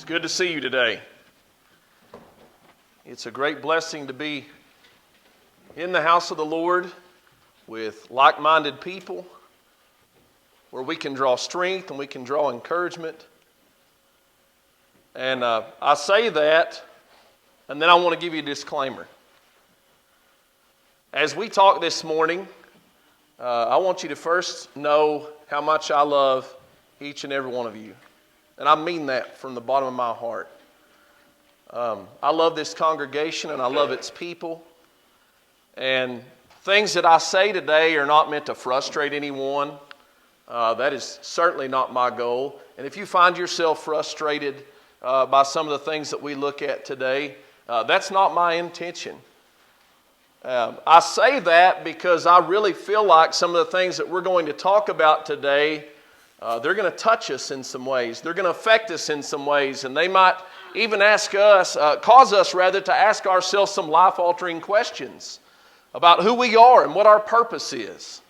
good to see you today. It's a great blessing to be in the house of the Lord with like-minded people where we can draw strength and we can draw encouragement. And I say that, and then I want to give you a disclaimer. As we talk this morning, I want you to first know how much I love each and every one of you. And I mean that from the bottom of my heart. I love this congregation and I love its people. And things that I say today are not meant to frustrate anyone. That is certainly not my goal. And if you find yourself frustrated by some of the things that we look at today, that's not my intention. I say that because I really feel like some of the things that we're going to talk about today, they're going to touch us in some ways. They're going to affect us in some ways. And they might even cause us to ask ourselves some life-altering questions about who we are and what our purpose is.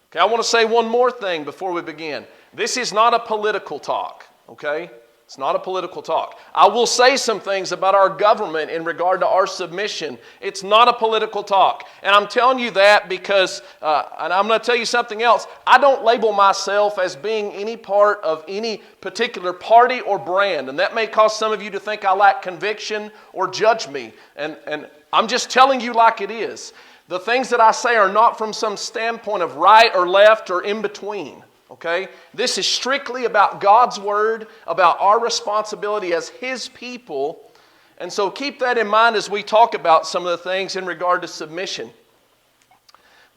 Okay, I want to say one more thing before we begin. This is not a political talk, okay? It's not a political talk. I will say some things about our government in regard to our submission. It's not a political talk. And I'm telling you that because, and I'm going to tell you something else, I don't label myself as being any part of any particular party or brand. And that may cause some of you to think I lack conviction or judge me. And I'm just telling you like it is. The things that I say are not from some standpoint of right or left or in between. Okay? This is strictly about God's Word, about our responsibility as His people. And so keep that in mind as we talk about some of the things in regard to submission.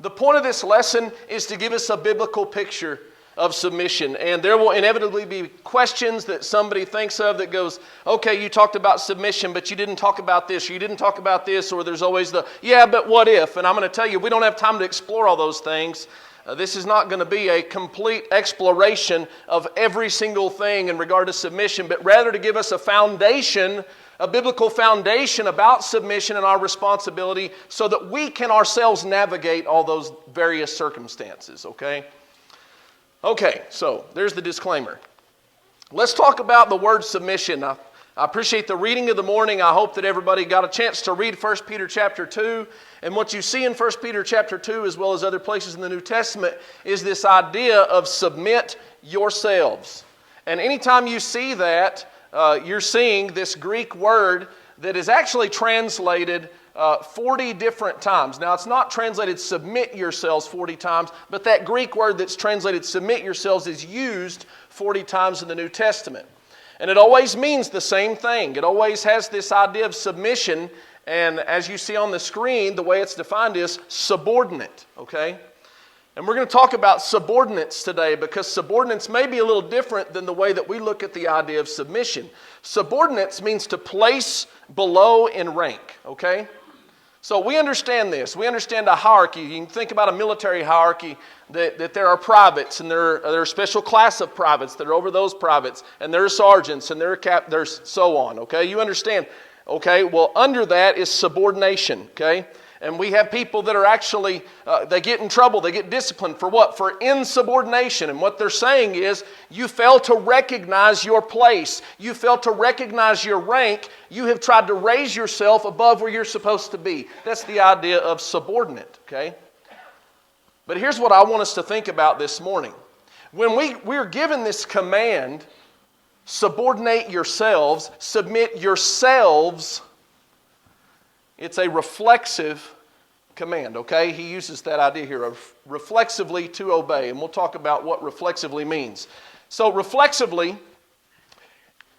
The point of this lesson is to give us a biblical picture of submission. And there will inevitably be questions that somebody thinks of that goes, okay, you talked about submission, but you didn't talk about this, or you didn't talk about this, or there's always the, yeah, but what if? And I'm going to tell you, we don't have time to explore all those things. This is not going to be a complete exploration of every single thing in regard to submission, but rather to give us a foundation, a biblical foundation about submission and our responsibility so that we can ourselves navigate all those various circumstances, okay? Okay, so there's the disclaimer. Let's talk about the word submission. I appreciate the reading of the morning. I hope that everybody got a chance to read 1 Peter chapter 2. And what you see in 1 Peter chapter 2, as well as other places in the New Testament, is this idea of submit yourselves. And anytime you see that, you're seeing this Greek word that is actually translated 40 different times. Now, it's not translated submit yourselves 40 times, but that Greek word that's translated submit yourselves is used 40 times in the New Testament. And it always means the same thing. It always has this idea of submission. And as you see on the screen, the way it's defined is subordinate, okay? And we're going to talk about subordinates today because subordinates may be a little different than the way that we look at the idea of submission. Subordinates means to place below in rank, okay? So we understand this. We understand a hierarchy. You can think about a military hierarchy that there are privates and there are a special class of privates that are over those privates, and there are sergeants and there's so on, okay? You understand. Okay, well, under that is subordination, okay? And we have people that are actually, they get in trouble, they get disciplined for what? For insubordination. And what they're saying is, you fail to recognize your place. You fail to recognize your rank. You have tried to raise yourself above where you're supposed to be. That's the idea of subordinate, okay? But here's what I want us to think about this morning. When we're given this command, subordinate yourselves, submit yourselves, it's a reflexive command, okay? He uses that idea here of reflexively to obey, and we'll talk about what reflexively means. So reflexively,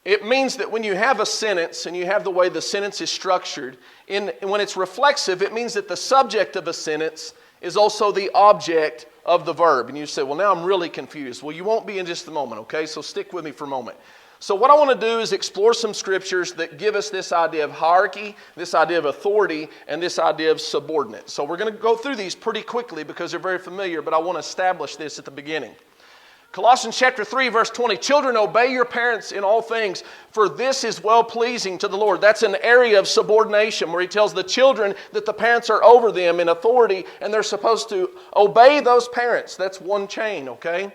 it means that when you have a sentence and you have the way the sentence is structured, when it's reflexive, it means that the subject of a sentence is also the object of the verb. And you say, well, now I'm really confused. Well, you won't be in just a moment, okay? So stick with me for a moment. So what I want to do is explore some scriptures that give us this idea of hierarchy, this idea of authority, and this idea of subordinate. So we're going to go through these pretty quickly because they're very familiar, but I want to establish this at the beginning. Colossians chapter 3, verse 20, children, obey your parents in all things, for this is well-pleasing to the Lord. That's an area of subordination where he tells the children that the parents are over them in authority, and they're supposed to obey those parents. That's one chain, okay?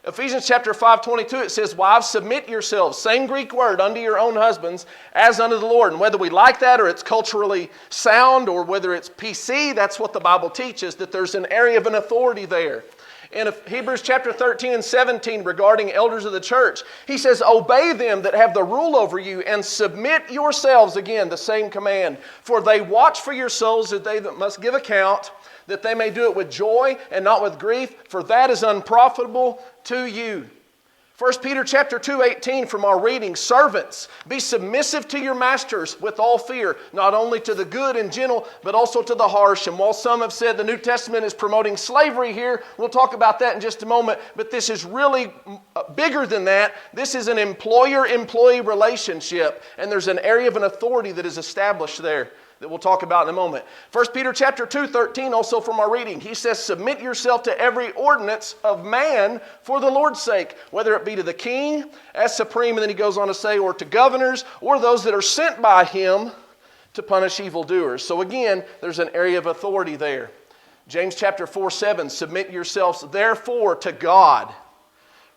Ephesians chapter 5:22, it says, wives, submit yourselves, same Greek word, unto your own husbands, as unto the Lord. And whether we like that or it's culturally sound or whether it's PC, that's what the Bible teaches, that there's an area of an authority there. In Hebrews chapter 13 and 17 regarding elders of the church, he says, obey them that have the rule over you and submit yourselves, again, the same command. For they watch for your souls that they must give account, that they may do it with joy and not with grief, for that is unprofitable to you. 1 Peter chapter 2:18 from our reading, servants, be submissive to your masters with all fear, not only to the good and gentle, but also to the harsh. And while some have said the New Testament is promoting slavery here, we'll talk about that in just a moment, but this is really bigger than that. This is an employer-employee relationship, and there's an area of an authority that is established there that we'll talk about in a moment. 1 Peter chapter 2:13, also from our reading, he says, submit yourself to every ordinance of man for the Lord's sake, whether it be to the king as supreme, and then he goes on to say, or to governors, or those that are sent by him to punish evildoers. So again, there's an area of authority there. James chapter 4:7, submit yourselves therefore to God.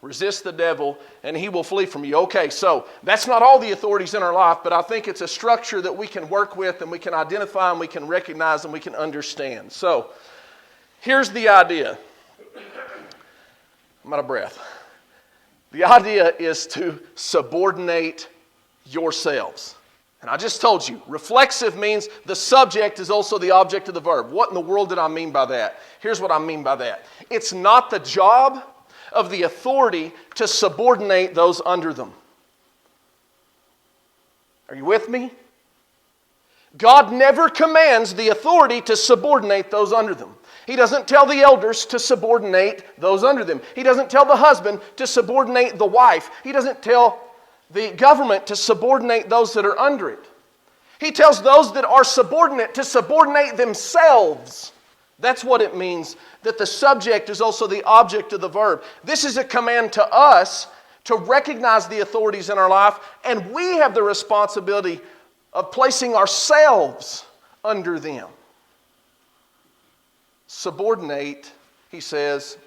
Resist the devil, and he will flee from you. Okay, so that's not all the authorities in our life, but I think it's a structure that we can work with, and we can identify, and we can recognize, and we can understand. So, here's the idea. I'm out of breath. The idea is to subordinate yourselves. And I just told you, reflexive means the subject is also the object of the verb. What in the world did I mean by that? Here's what I mean by that. It's not the job of the authority to subordinate those under them. Are you with me? God never commands the authority to subordinate those under them. He doesn't tell the elders to subordinate those under them. He doesn't tell the husband to subordinate the wife. He doesn't tell the government to subordinate those that are under it. He tells those that are subordinate to subordinate themselves. That's what it means, that the subject is also the object of the verb. This is a command to us to recognize the authorities in our life, and we have the responsibility of placing ourselves under them. Subordinate, he says,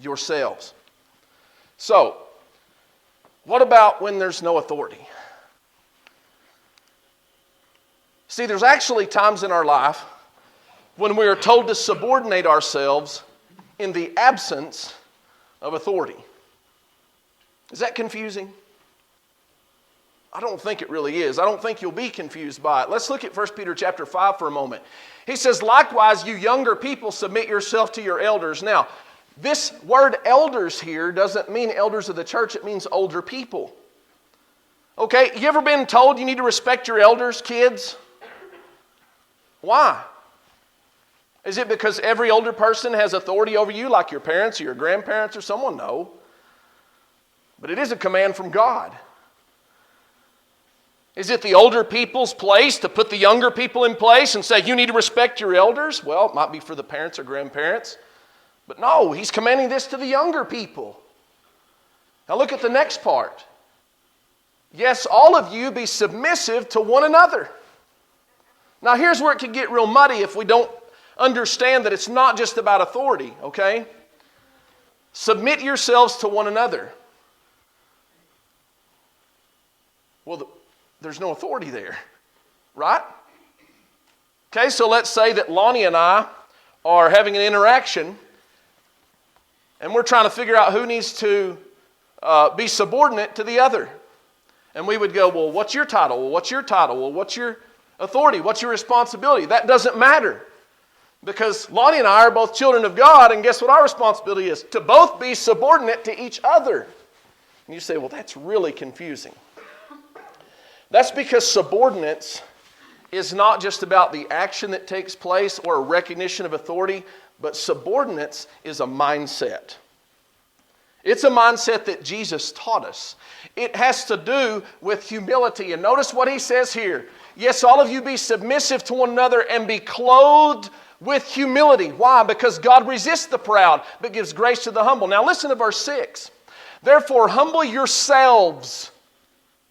yourselves. So, what about when there's no authority? See, there's actually times in our life when we are told to subordinate ourselves in the absence of authority. Is that confusing? I don't think it really is. I don't think you'll be confused by it. Let's look at 1 Peter chapter 5 for a moment. He says, likewise, you younger people, submit yourself to your elders. Now, this word elders here doesn't mean elders of the church. It means older people. Okay, you ever been told you need to respect your elders, kids? Why? Is it because every older person has authority over you, like your parents or your grandparents or someone? No. But it is a command from God. Is it the older people's place to put the younger people in place and say, you need to respect your elders? Well, it might be for the parents or grandparents. But no, he's commanding this to the younger people. Now look at the next part. Yes, all of you be submissive to one another. Now here's where it could get real muddy if we don't understand that it's not just about authority, okay? Submit yourselves to one another. Well, there's no authority there, right? Okay, so let's say that Lonnie and I are having an interaction and we're trying to figure out who needs to be subordinate to the other. And we would go, well, what's your title? Well, what's your title? Well, what's your authority? What's your responsibility? That doesn't matter. Because Lonnie and I are both children of God, and guess what our responsibility is? To both be subordinate to each other. And you say, well, that's really confusing. That's because subordinates is not just about the action that takes place or a recognition of authority, but subordinates is a mindset. It's a mindset that Jesus taught us. It has to do with humility. And notice what he says here. Yes, all of you be submissive to one another and be clothed with humility. Why? Because God resists the proud, but gives grace to the humble. Now listen to verse 6. Therefore, humble yourselves.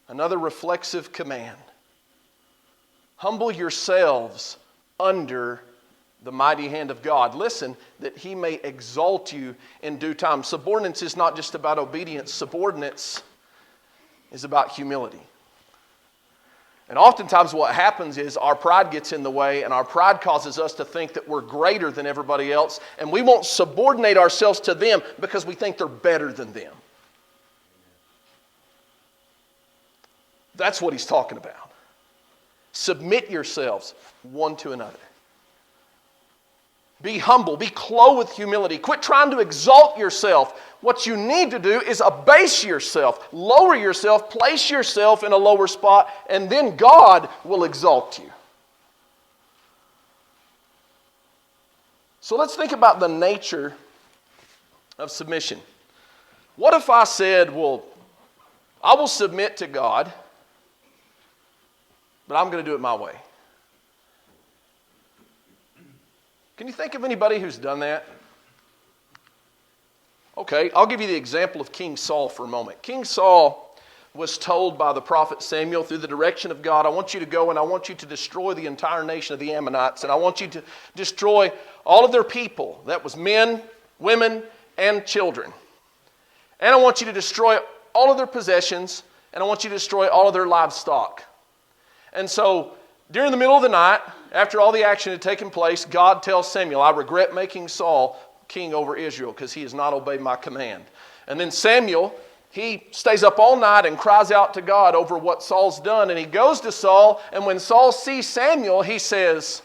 Another reflexive command. Humble yourselves under the mighty hand of God. Listen, that he may exalt you in due time. Subordinance is not just about obedience. Subordinance is about humility. And oftentimes what happens is our pride gets in the way, and our pride causes us to think that we're greater than everybody else, and we won't subordinate ourselves to them because we think they're better than them. That's what he's talking about. Submit yourselves one to another. Be humble. Be clothed with humility. Quit trying to exalt yourself. What you need to do is abase yourself. Lower yourself. Place yourself in a lower spot. And then God will exalt you. So let's think about the nature of submission. What if I said, well, I will submit to God, but I'm going to do it my way? Can you think of anybody who's done that? Okay, I'll give you the example of King Saul for a moment. King Saul was told by the prophet Samuel through the direction of God, I want you to go and I want you to destroy the entire nation of the Ammonites, and I want you to destroy all of their people. That was men, women, and children. And I want you to destroy all of their possessions, and I want you to destroy all of their livestock. And so, during the middle of the night, after all the action had taken place, God tells Samuel, I regret making Saul king over Israel because he has not obeyed my command. And then Samuel, he stays up all night and cries out to God over what Saul's done. And he goes to Saul, and when Saul sees Samuel, he says,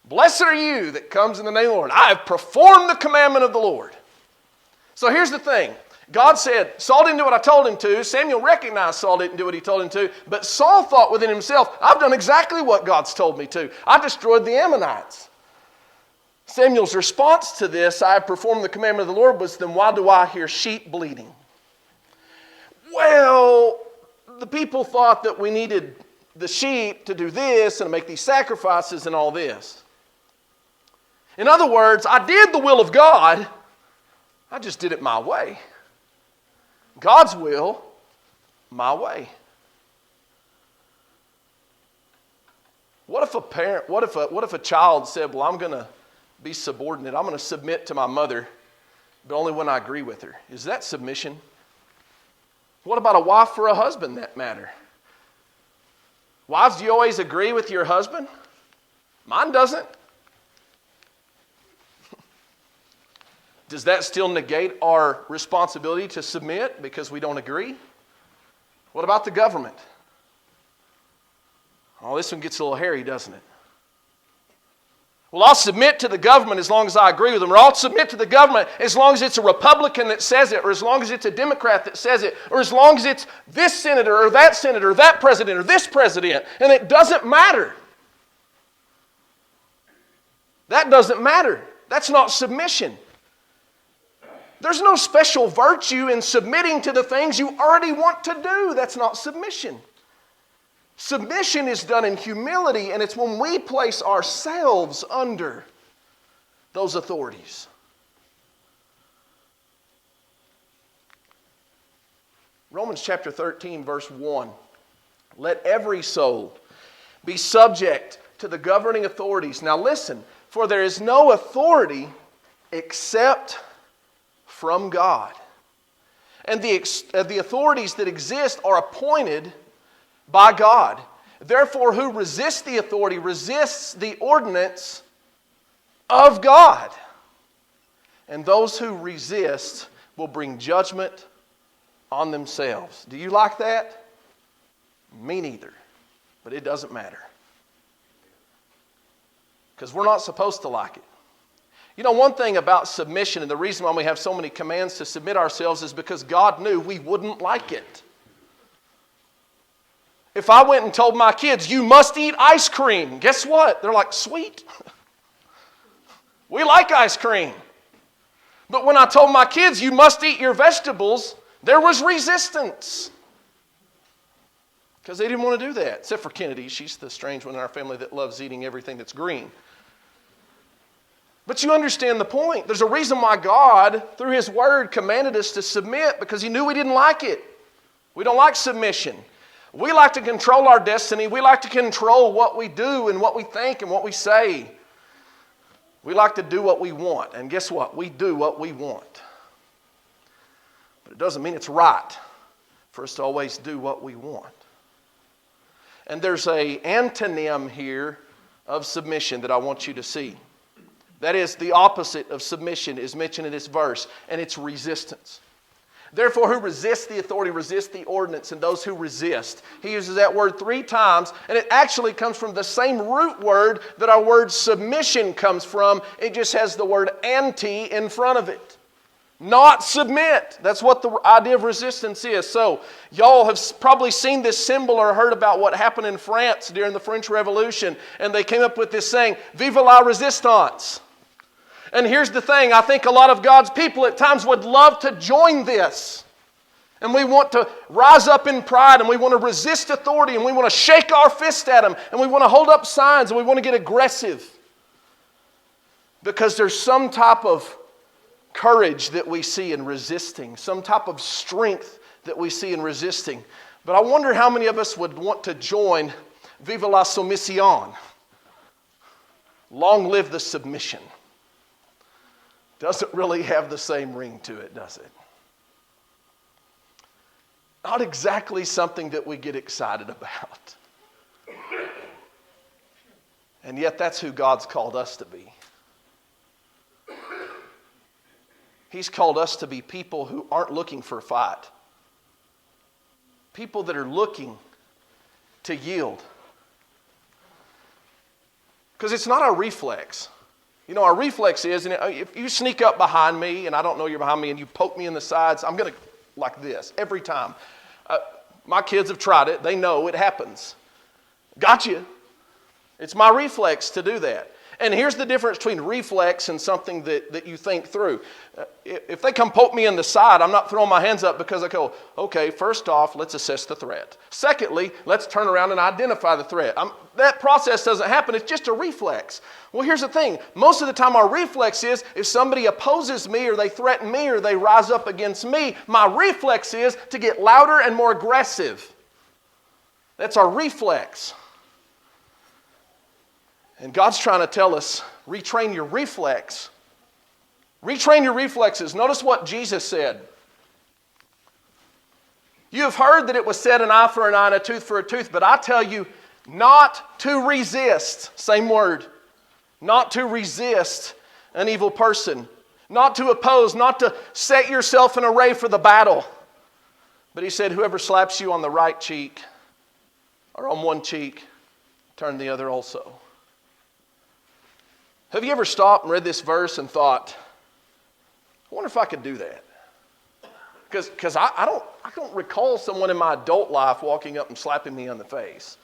Blessed are you that comes in the name of the Lord. I have performed the commandment of the Lord. So here's the thing. God said, Saul didn't do what I told him to. Samuel recognized Saul didn't do what he told him to. But Saul thought within himself, I've done exactly what God's told me to. I destroyed the Ammonites. Samuel's response to this, I have performed the commandment of the Lord, was, then why do I hear sheep bleating? Well, the people thought that we needed the sheep to do this and make these sacrifices and all this. In other words, I did the will of God. I just did it my way. God's will, my way. What if a child said, well, I'm going to be subordinate. I'm going to submit to my mother, but only when I agree with her. Is that submission? What about a wife or a husband, that matter? Wives, do you always agree with your husband? Mine doesn't. Does that still negate our responsibility to submit because we don't agree? What about the government? Oh, this one gets a little hairy, doesn't it? Well, I'll submit to the government as long as I agree with them, or I'll submit to the government as long as it's a Republican that says it, or as long as it's a Democrat that says it, or as long as it's this senator, or that president, or this president, and it doesn't matter. That doesn't matter. That's not submission. There's no special virtue in submitting to the things you already want to do. That's not submission. Submission is done in humility, and it's when we place ourselves under those authorities. Romans chapter 13, verse 1. Let every soul be subject to the governing authorities. Now listen, for there is no authority except from God. And the authorities that exist are appointed by God. Therefore, who resists the authority resists the ordinance of God. And those who resist will bring judgment on themselves. Do you like that? Me neither. But it doesn't matter. Because we're not supposed to like it. You know, one thing about submission, and the reason why we have so many commands to submit ourselves, is because God knew we wouldn't like it. If I went and told my kids, you must eat ice cream, guess what? They're like, sweet. We like ice cream. But when I told my kids, you must eat your vegetables, there was resistance. Because they didn't want to do that. Except for Kennedy. She's the strange one in our family that loves eating everything that's green. But you understand the point. There's a reason why God, through His Word, commanded us to submit, because He knew we didn't like it. We don't like submission. We like to control our destiny. We like to control what we do and what we think and what we say. We like to do what we want. And guess what? We do what we want. But it doesn't mean it's right for us to always do what we want. And there's an antonym here of submission that I want you to see. That is, the opposite of submission is mentioned in this verse, and it's resistance. Therefore, who resists the authority resists the ordinance, and those who resist. He uses that word 3 times, and it actually comes from the same root word that our word submission comes from. It just has the word anti in front of it. Not submit. That's what the idea of resistance is. So, y'all have probably seen this symbol or heard about what happened in France during the French Revolution, and they came up with this saying, Viva La Resistance. And here's the thing, I think a lot of God's people at times would love to join this. And we want to rise up in pride, and we want to resist authority, and we want to shake our fist at them, and we want to hold up signs, and we want to get aggressive. Because there's some type of courage that we see in resisting, some type of strength that we see in resisting. But I wonder how many of us would want to join Viva la Submission. Long live the submission. Doesn't really have the same ring to it, does it? Not exactly something that we get excited about. And yet that's who God's called us to be. He's called us to be people who aren't looking for a fight. People that are looking to yield. Because it's not our reflex. You know, our reflex is, and if you sneak up behind me, and I don't know you're behind me, and you poke me in the sides, I'm going to, like this, every time. My kids have tried it. They know it happens. Gotcha. It's my reflex to do that. And here's the difference between reflex and something that you think through. If they come poke me in the side, I'm not throwing my hands up because I go, okay, first off, let's assess the threat. Secondly, let's turn around and identify the threat. That process doesn't happen. It's just a reflex. Well, here's the thing. Most of the time our reflex is if somebody opposes me or they threaten me or they rise up against me, my reflex is to get louder and more aggressive. That's our reflex. And God's trying to tell us, retrain your reflex. Retrain your reflexes. Notice what Jesus said. You have heard that it was said an eye for an eye and a tooth for a tooth, but I tell you not to resist, same word, not to resist an evil person, not to oppose, not to set yourself in array for the battle. But he said, whoever slaps you on the right cheek or on one cheek, turn the other also. Have you ever stopped and read this verse and thought, I wonder if I could do that? Because I don't recall someone in my adult life walking up and slapping me on the face.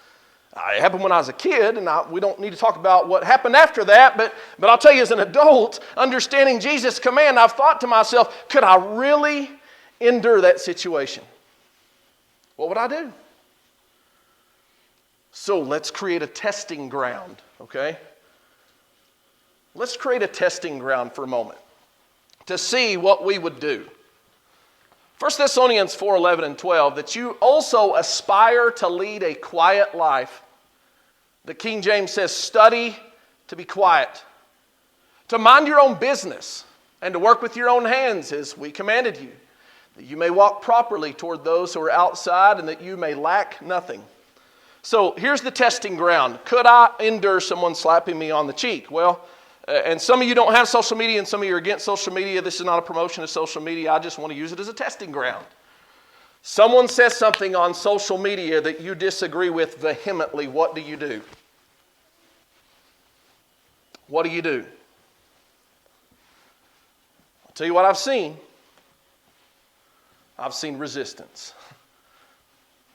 It happened when I was a kid, and we don't need to talk about what happened after that, but I'll tell you as an adult, understanding Jesus' command, I've thought to myself, could I really endure that situation? What would I do? So let's create a testing ground, okay? Let's create a testing ground for a moment to see what we would do. 1 Thessalonians 4:11 and 12, that you also aspire to lead a quiet life. The King James says, study to be quiet, to mind your own business, and to work with your own hands as we commanded you, that you may walk properly toward those who are outside and that you may lack nothing. So here's the testing ground. Could I endure someone slapping me on the cheek? Well, and some of you don't have social media and some of you are against social media. This is not a promotion of social media. I just want to use it as a testing ground. Someone says something on social media that you disagree with vehemently. What do you do? What do you do? I'll tell you what I've seen. I've seen resistance.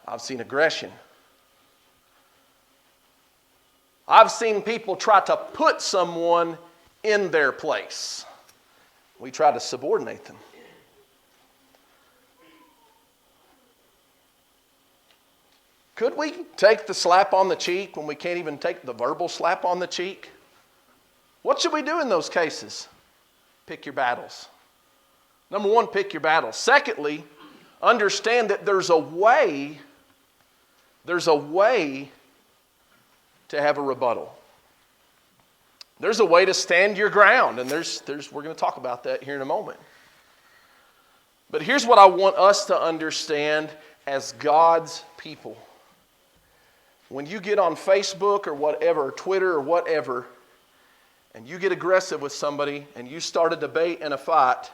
I've seen aggression. I've seen people try to put someone in their place. We try to subordinate them. Could we take the slap on the cheek when we can't even take the verbal slap on the cheek? What should we do in those cases? Pick your battles. Number one, pick your battles. Secondly, understand that there's a way to have a rebuttal. There's a way to stand your ground, and we're going to talk about that here in a moment. But here's what I want us to understand as God's people. When you get on Facebook or whatever, Twitter or whatever, and you get aggressive with somebody and you start a debate and a fight,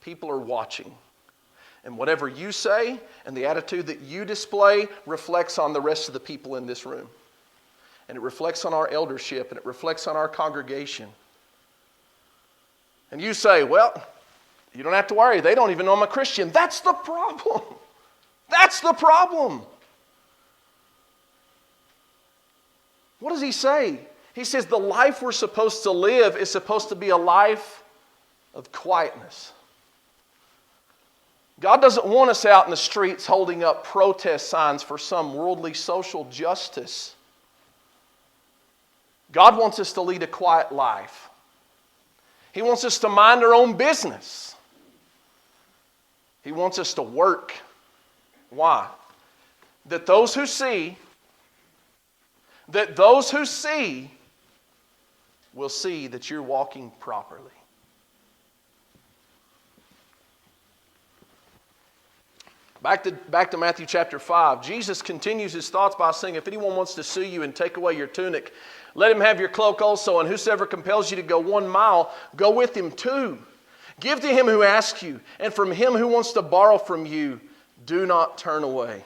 people are watching. And whatever you say and the attitude that you display reflects on the rest of the people in this room. And it reflects on our eldership, and it reflects on our congregation. And you say, well, you don't have to worry. They don't even know I'm a Christian. That's the problem. That's the problem. What does he say? He says the life we're supposed to live is supposed to be a life of quietness. God doesn't want us out in the streets holding up protest signs for some worldly social justice. God wants us to lead a quiet life. He wants us to mind our own business. He wants us to work. Why? That those who see will see that you're walking properly. Back to Matthew chapter 5. Jesus continues his thoughts by saying, if anyone wants to sue you and take away your tunic, let him have your cloak also, and whosoever compels you to go 1 mile, go with him 2. Give to him who asks you, and from him who wants to borrow from you, do not turn away.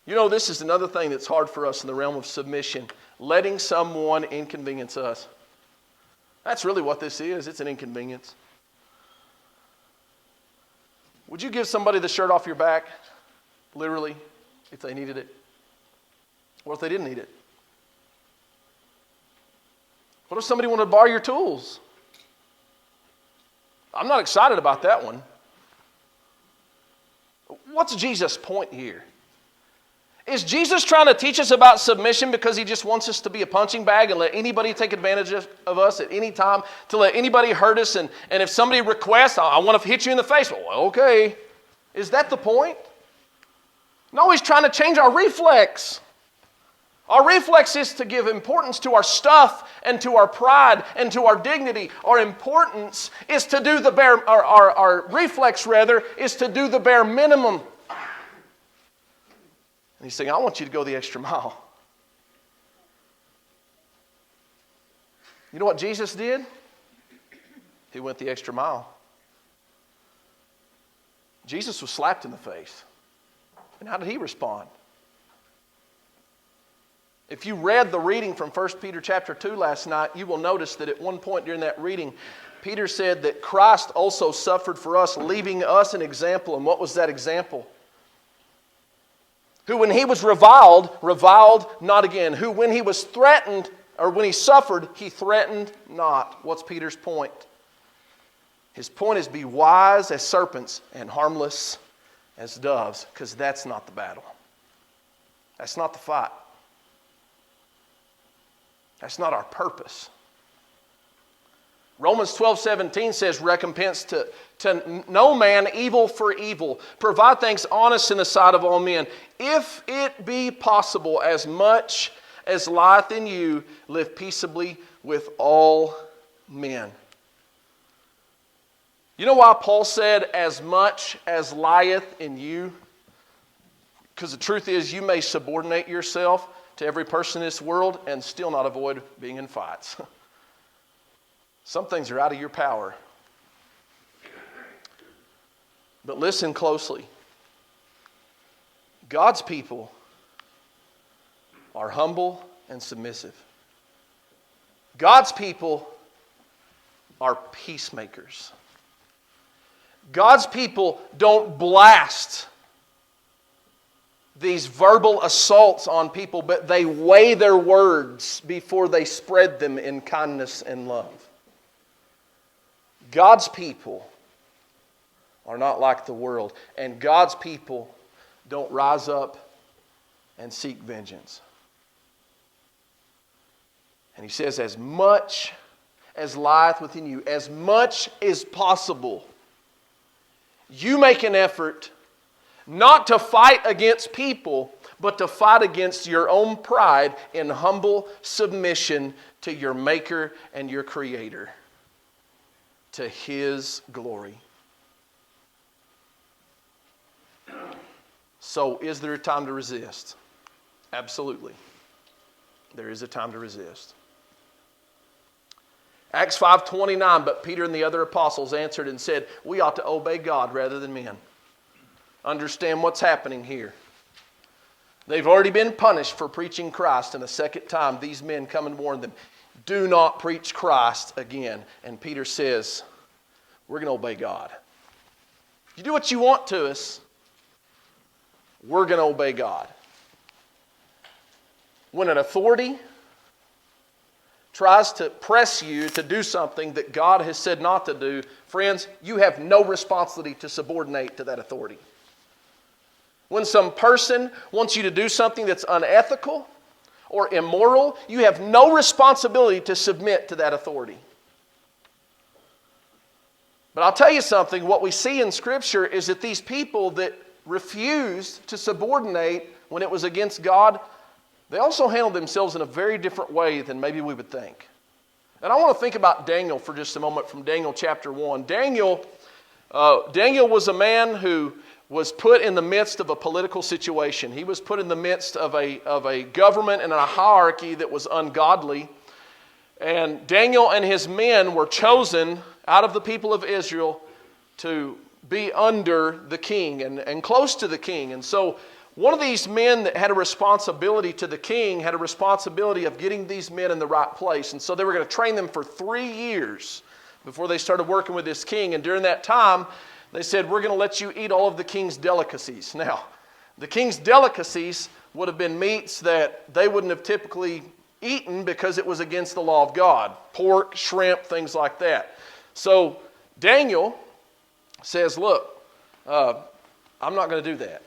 You know, this is another thing that's hard for us in the realm of submission. Letting someone inconvenience us. That's really what this is. It's an inconvenience. Would you give somebody the shirt off your back, literally, if they needed it? What if they didn't need it? What if somebody wanted to borrow your tools? I'm not excited about that one. What's Jesus' point here? Is Jesus trying to teach us about submission because he just wants us to be a punching bag and let anybody take advantage of us at any time, to let anybody hurt us, and if somebody requests, I want to hit you in the face. Well, okay. Is that the point? No, he's trying to change our reflex. Our reflex is to give importance to our stuff and to our pride and to our dignity. Our importance is to do the bare, our reflex rather, is to do the bare minimum. And he's saying, I want you to go the extra mile. You know what Jesus did? He went the extra mile. Jesus was slapped in the face. And how did he respond? If you read the reading from 1 Peter chapter 2 last night, you will notice that at one point during that reading, Peter said that Christ also suffered for us, leaving us an example. And what was that example? Who when he was reviled not again. Who when he was threatened, or when he suffered, he threatened not. What's Peter's point? His point is be wise as serpents and harmless as doves, because that's not the battle. That's not the fight. That's not our purpose. Romans 12:17 says, recompense to no man evil for evil. Provide things honest in the sight of all men. If it be possible, as much as lieth in you, live peaceably with all men. You know why Paul said, as much as lieth in you? Because the truth is, you may subordinate yourself to every person in this world and still not avoid being in fights. Some things are out of your power. But listen closely. God's people are humble and submissive. God's people are peacemakers. God's people don't blast these verbal assaults on people, but they weigh their words before they spread them in kindness and love. God's people are not like the world, and God's people don't rise up and seek vengeance. And he says, as much as lieth within you, as much as possible, you make an effort not to fight against people, but to fight against your own pride in humble submission to your Maker and your Creator, to His glory. So, is there a time to resist? Absolutely. There is a time to resist. Acts 5:29, but Peter and the other apostles answered and said, we ought to obey God rather than men. Understand what's happening here. They've already been punished for preaching Christ, and the second time these men come and warn them, do not preach Christ again. And Peter says, we're going to obey God. You do what you want to us, we're going to obey God. When an authority tries to press you to do something that God has said not to do, friends, you have no responsibility to subordinate to that authority. When some person wants you to do something that's unethical or immoral, you have no responsibility to submit to that authority. But I'll tell you something, what we see in Scripture is that these people that refused to subordinate when it was against God, they also handled themselves in a very different way than maybe we would think. And I want to think about Daniel for just a moment from Daniel chapter 1. Daniel was a man who was put in the midst of a political situation. He was put in the midst of a government and a hierarchy that was ungodly. And Daniel and his men were chosen out of the people of Israel to be under the king and close to the king. And so one of these men that had a responsibility to the king had a responsibility of getting these men in the right place. And so they were going to train them for 3 years before they started working with this king. And during that time, they said, we're going to let you eat all of the king's delicacies. Now, the king's delicacies would have been meats that they wouldn't have typically eaten because it was against the law of God. Pork, shrimp, things like that. So Daniel says, look, I'm not going to do that.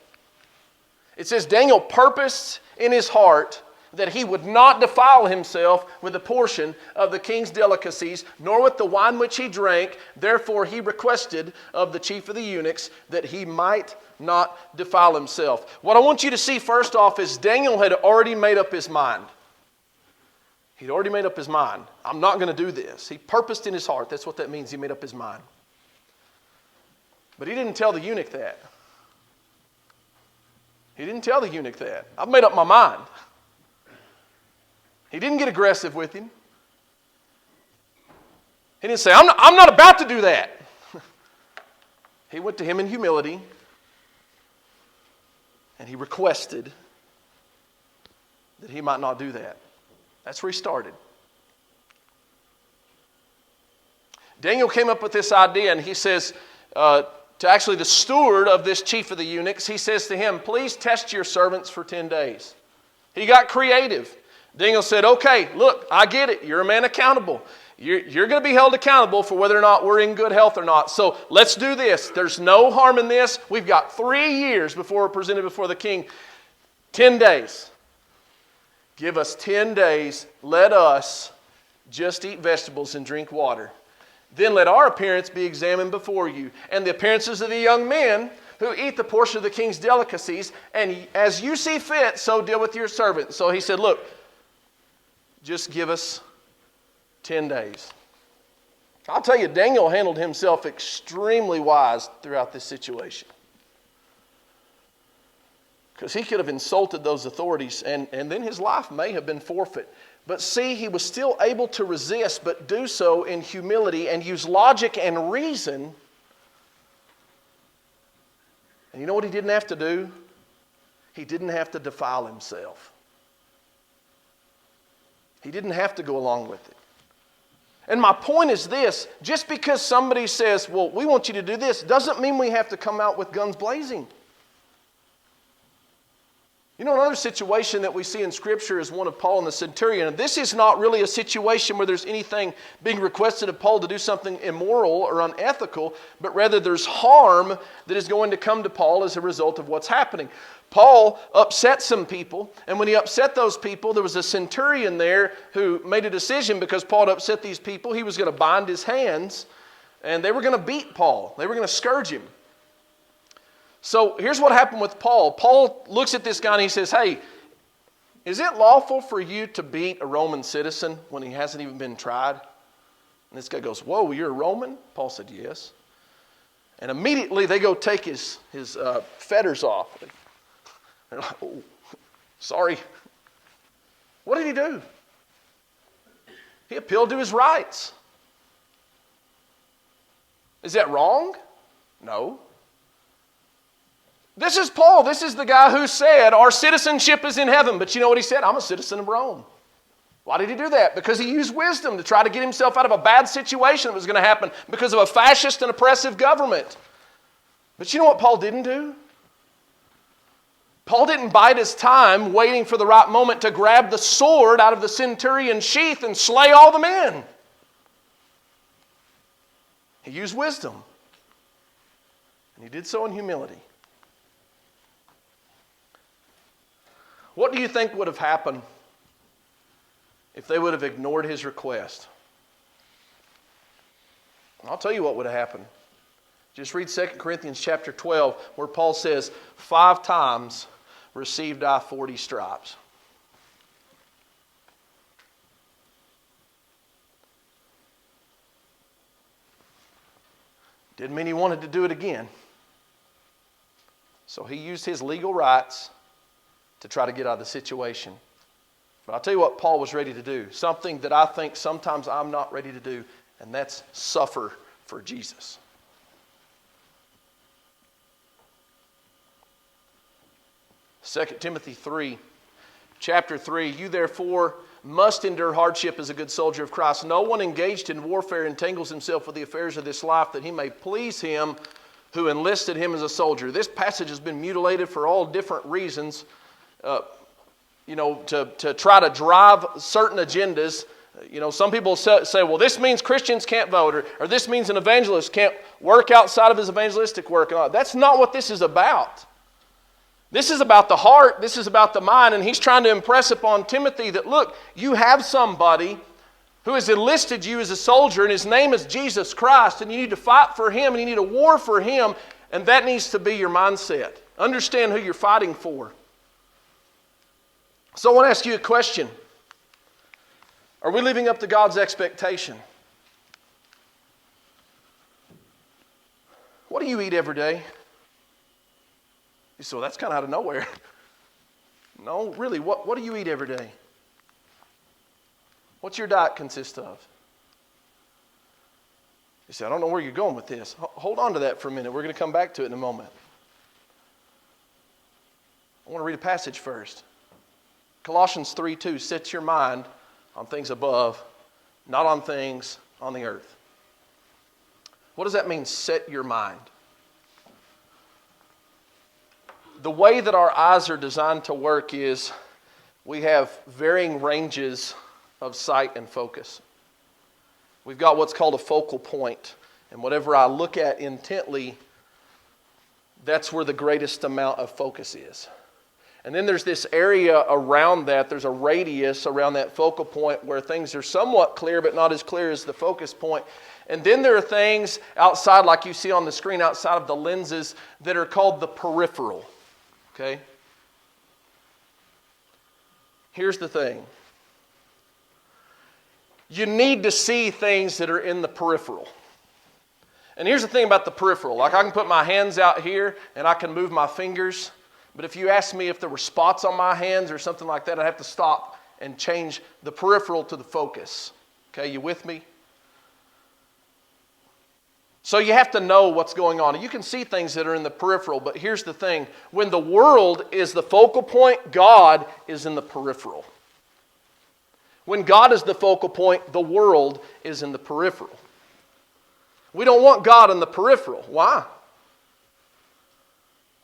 It says Daniel purposed in his heart that he would not defile himself with a portion of the king's delicacies, nor with the wine which he drank. Therefore he requested of the chief of the eunuchs that he might not defile himself. What I want you to see first off is Daniel had already made up his mind. He'd already made up his mind. I'm not going to do this. He purposed in his heart. That's what that means. He made up his mind. But he didn't tell the eunuch that. He didn't tell the eunuch that. I've made up my mind. He didn't get aggressive with him. He didn't say, I'm not about to do that. He went to him in humility and he requested that he might not do that. That's where he started. Daniel came up with this idea, and he says to actually the steward of this chief of the eunuchs, he says to him, please test your servants for 10 days. He got creative. Daniel said, okay, look, I get it. You're a man accountable. You're going to be held accountable for whether or not we're in good health or not. So let's do this. There's no harm in this. We've got 3 years before we're presented before the king. 10 days. Give us 10 days. Let us just eat vegetables and drink water. Then let our appearance be examined before you, and the appearances of the young men who eat the portion of the king's delicacies, and as you see fit, so deal with your servant. So he said, look, just give us 10 days. I'll tell you, Daniel handled himself extremely wise throughout this situation. Because he could have insulted those authorities, and then his life may have been forfeit. But see, he was still able to resist, but do so in humility and use logic and reason. And you know what he didn't have to do? He didn't have to defile himself. He didn't have to go along with it. And my point is this, just because somebody says, well, we want you to do this, doesn't mean we have to come out with guns blazing. You know, another situation that we see in Scripture is one of Paul and the Centurion. And this is not really a situation where there's anything being requested of Paul to do something immoral or unethical, but rather there's harm that is going to come to Paul as a result of what's happening. Paul upset some people, and when he upset those people, there was a centurion there who made a decision because Paul had upset these people. He was going to bind his hands, and they were going to beat Paul. They were going to scourge him. So here's what happened with Paul. Paul looks at this guy and he says, hey, is it lawful for you to beat a Roman citizen when he hasn't even been tried? And this guy goes, whoa, you're a Roman? Paul said, yes. And immediately they go take his fetters off. They're like, oh, sorry. What did he do? He appealed to his rights. Is that wrong? No. This is Paul. This is the guy who said our citizenship is in heaven. But you know what he said? I'm a citizen of Rome. Why did he do that? Because he used wisdom to try to get himself out of a bad situation that was going to happen because of a fascist and oppressive government. But you know what Paul didn't do? Paul didn't bide his time waiting for the right moment to grab the sword out of the Centurion sheath and slay all the men. He used wisdom. And he did so in humility. What do you think would have happened if they would have ignored his request? I'll tell you what would have happened. Just read 2 Corinthians chapter 12, where Paul says, 5 times received I 40 stripes. Didn't mean he wanted to do it again. So he used his legal rights to try to get out of the situation. But I'll tell you what Paul was ready to do. Something that I think sometimes I'm not ready to do, and that's suffer for Jesus. Second Timothy 3, chapter 3, you therefore must endure hardship as a good soldier of Christ. No one engaged in warfare entangles himself with the affairs of this life, that he may please him who enlisted him as a soldier. This passage has been mutilated for all different reasons, to try to drive certain agendas. Some people say, well, this means Christians can't vote, or this means an evangelist can't work outside of his evangelistic work. That's not what this is about. This is about the heart. This is about the mind. And he's trying to impress upon Timothy that, look, you have somebody who has enlisted you as a soldier, and his name is Jesus Christ, and you need to fight for him, and you need to war for him, and that needs to be your mindset. Understand who you're fighting for. So I want to ask you a question. Are we living up to God's expectation? What do you eat every day? You say, well, that's kind of out of nowhere. No, really, what do you eat every day? What's your diet consist of? You say, I don't know where you're going with this. Hold on to that for a minute. We're going to come back to it in a moment. I want to read a passage first. Colossians 3:2, set your mind on things above, not on things on the earth. What does that mean, set your mind? The way that our eyes are designed to work is we have varying ranges of sight and focus. We've got what's called a focal point, and whatever I look at intently, that's where the greatest amount of focus is. And then there's this area around that, there's a radius around that focal point where things are somewhat clear, but not as clear as the focus point. And then there are things outside, like you see on the screen, outside of the lenses, that are called the peripheral. Okay? Here's the thing. You need to see things that are in the peripheral. And here's the thing about the peripheral. Like, I can put my hands out here and I can move my fingers. But if you ask me if there were spots on my hands or something like that, I'd have to stop and change the peripheral to the focus. Okay, you with me? So you have to know what's going on. You can see things that are in the peripheral, but here's the thing. When the world is the focal point, God is in the peripheral. When God is the focal point, the world is in the peripheral. We don't want God in the peripheral. Why?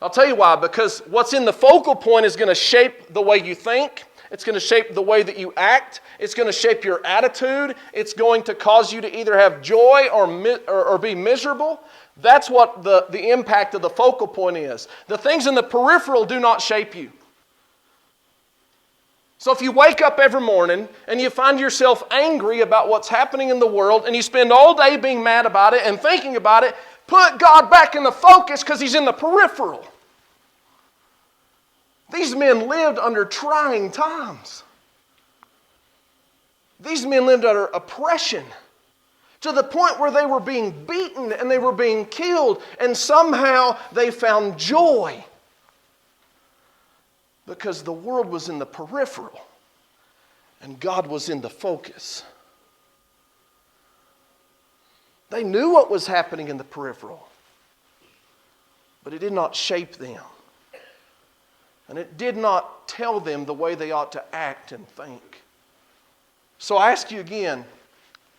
I'll tell you why. Because what's in the focal point is going to shape the way you think. It's going to shape the way that you act. It's going to shape your attitude. It's going to cause you to either have joy or be miserable. That's what the impact of the focal point is. The things in the peripheral do not shape you. So if you wake up every morning and you find yourself angry about what's happening in the world and you spend all day being mad about it and thinking about it, put God back in the focus because He's in the peripheral. These men lived under trying times. These men lived under oppression to the point where they were being beaten and they were being killed, and somehow they found joy because the world was in the peripheral and God was in the focus. They knew what was happening in the peripheral, but it did not shape them. And it did not tell them the way they ought to act and think. So I ask you again,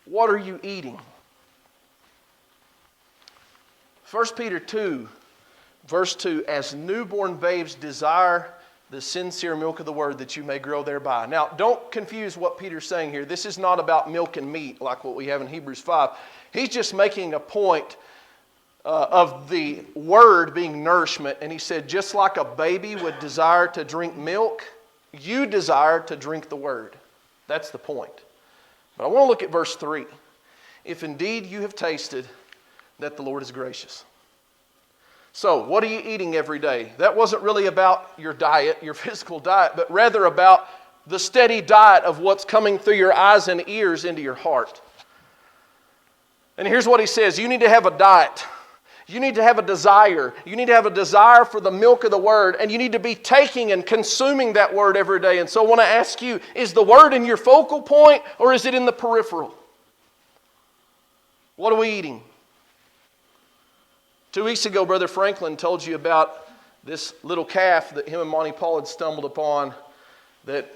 what are you eating? 1 Peter 2, verse 2, as newborn babes desire the sincere milk of the word that you may grow thereby. Now, don't confuse what Peter's saying here. This is not about milk and meat like what we have in Hebrews 5. He's just making a point of the word being nourishment. And he said, just like a baby would desire to drink milk, you desire to drink the word. That's the point. But I want to look at verse 3. If indeed you have tasted that the Lord is gracious. So, what are you eating every day? That wasn't really about your diet, your physical diet, but rather about the steady diet of what's coming through your eyes and ears into your heart. And here's what he says. You need to have a diet. You need to have a desire. You need to have a desire for the milk of the Word. And you need to be taking and consuming that Word every day. And so I want to ask you, is the Word in your focal point or is it in the peripheral? What are we eating? 2 weeks ago, Brother Franklin told you about this little calf that him and Monty Paul had stumbled upon that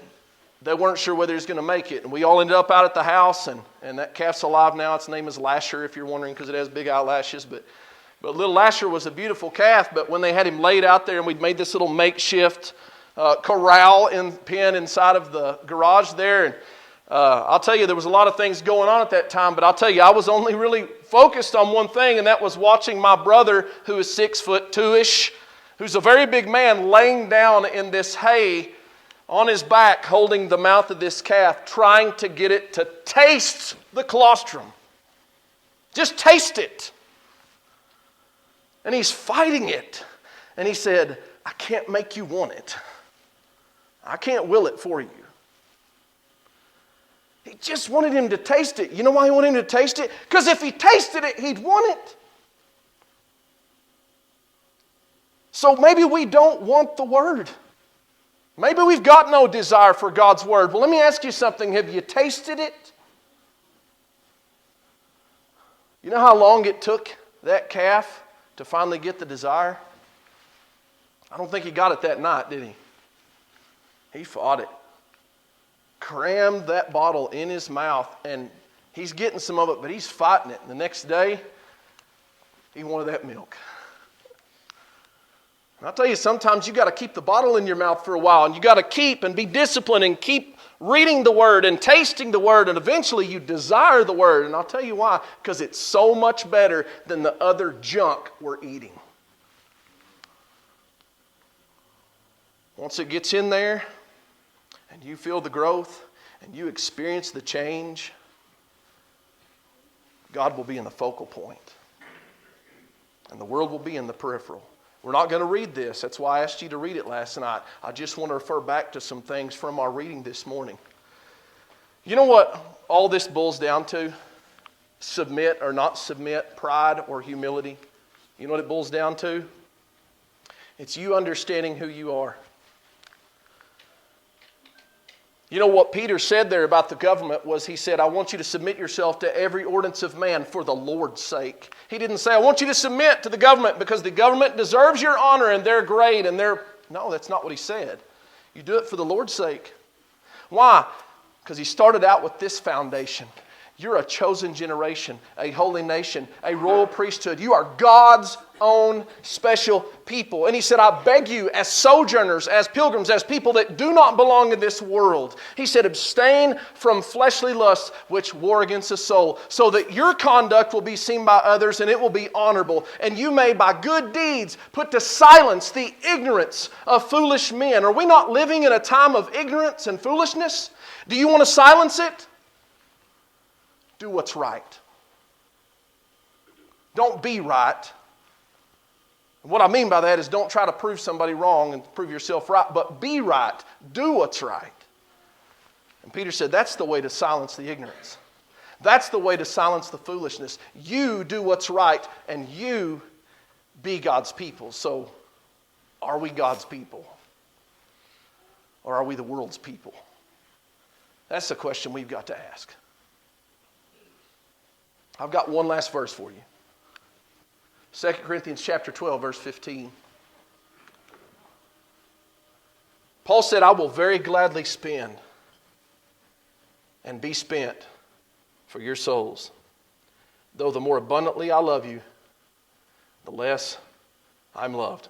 they weren't sure whether he was going to make it. And we all ended up out at the house, and that calf's alive now. Its name is Lasher, if you're wondering, because it has big eyelashes. But little Lasher was a beautiful calf, but when they had him laid out there and we'd made this little makeshift corral pen inside of the garage there, and I'll tell you, there was a lot of things going on at that time, but I'll tell you, I was only really focused on one thing, and that was watching my brother, who is 6'2", who's a very big man, laying down in this hay on his back, holding the mouth of this calf, trying to get it to taste the colostrum. Just taste it. And he's fighting it. And he said, I can't make you want it. I can't will it for you. He just wanted him to taste it. You know why he wanted him to taste it? Because if he tasted it, he'd want it. So maybe we don't want the Word. Maybe we've got no desire for God's Word. Well, let me ask you something. Have you tasted it? You know how long it took that calf to finally get the desire? I don't think he got it that night, did he? He fought it. Crammed that bottle in his mouth, and he's getting some of it, but he's fighting it. And the next day, he wanted that milk. And I'll tell you, sometimes you got to keep the bottle in your mouth for a while, and you got to keep and be disciplined and keep reading the Word and tasting the Word, and eventually you desire the Word. And I'll tell you why. Because it's so much better than the other junk we're eating. Once it gets in there, and you feel the growth, and you experience the change, God will be in the focal point. And the world will be in the peripheral. We're not going to read this. That's why I asked you to read it last night. I just want to refer back to some things from our reading this morning. You know what all this boils down to? Submit or not submit, pride or humility. You know what it boils down to? It's you understanding who you are. You know what Peter said there about the government was, he said, I want you to submit yourself to every ordinance of man for the Lord's sake. He didn't say, I want you to submit to the government because the government deserves your honor and they're great and they're... No, that's not what he said. You do it for the Lord's sake. Why? Because he started out with this foundation. You're a chosen generation, a holy nation, a royal priesthood. You are God's own special people. And he said, I beg you, as sojourners, as pilgrims, as people that do not belong in this world, he said, abstain from fleshly lusts which war against the soul, so that your conduct will be seen by others and it will be honorable. And you may by good deeds put to silence the ignorance of foolish men. Are we not living in a time of ignorance and foolishness? Do you want to silence it? Do what's right. Don't be right. And what I mean by that is don't try to prove somebody wrong and prove yourself right, but be right. Do what's right. And Peter said that's the way to silence the ignorance. That's the way to silence the foolishness. You do what's right and you be God's people. So, are we God's people? Or are we the world's people? That's the question we've got to ask. I've got one last verse for you. 2 Corinthians chapter 12, verse 15. Paul said, I will very gladly spend and be spent for your souls. Though the more abundantly I love you, the less I'm loved.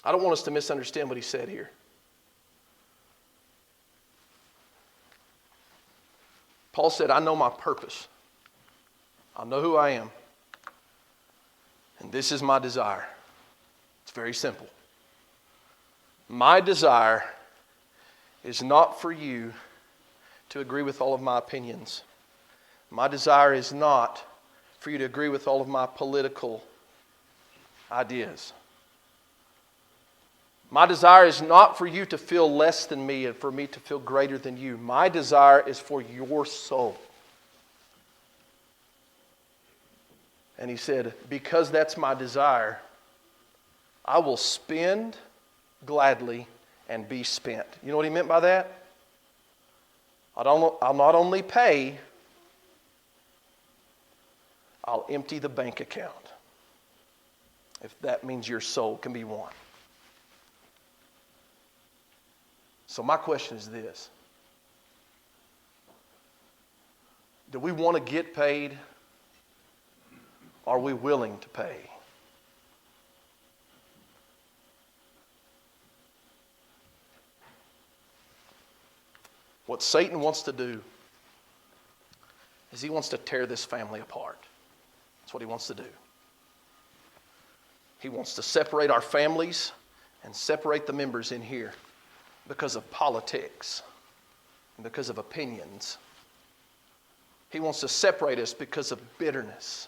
I don't want us to misunderstand what he said here. Paul said, I know my purpose. I know who I am. And this is my desire. It's very simple. My desire is not for you to agree with all of my opinions. My desire is not for you to agree with all of my political ideas. My desire is not for you to feel less than me and for me to feel greater than you. My desire is for your soul. And he said, because that's my desire, I will spend gladly and be spent. You know what he meant by that? I'll not only pay, I'll empty the bank account. If that means your soul can be won. So my question is this. Do we want to get paid? Are we willing to pay? What Satan wants to do is he wants to tear this family apart. That's what he wants to do. He wants to separate our families and separate the members in here because of politics and because of opinions. He wants to separate us because of bitterness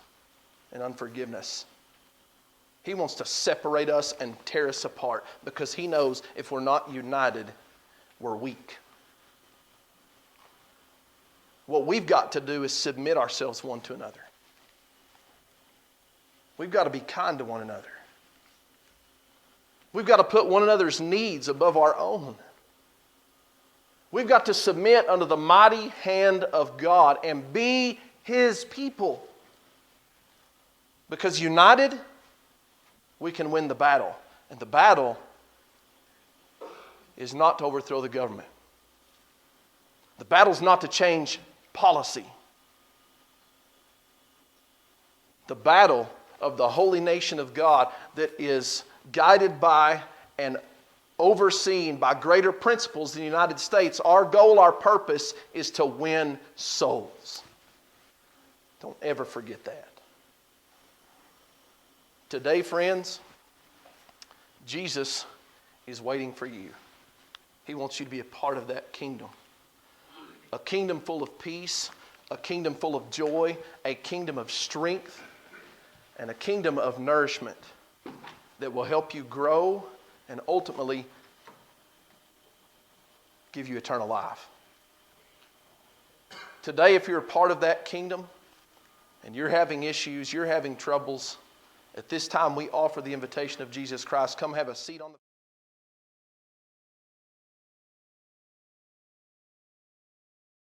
and unforgiveness. He wants to separate us and tear us apart because he knows if we're not united, we're weak. What we've got to do is submit ourselves one to another. We've got to be kind to one another. We've got to put one another's needs above our own. We've got to submit under the mighty hand of God and be His people. Because united, we can win the battle. And the battle is not to overthrow the government. The battle is not to change policy. The battle of the holy nation of God that is guided by and overseen by greater principles in the United States, our goal, our purpose is to win souls. Don't ever forget that. Today, friends, Jesus is waiting for you. He wants you to be a part of that kingdom. A kingdom full of peace, a kingdom full of joy, a kingdom of strength, and a kingdom of nourishment that will help you grow and ultimately give you eternal life. Today, if you're a part of that kingdom and you're having issues, you're having troubles, at this time we offer the invitation of Jesus Christ. Come have a seat on the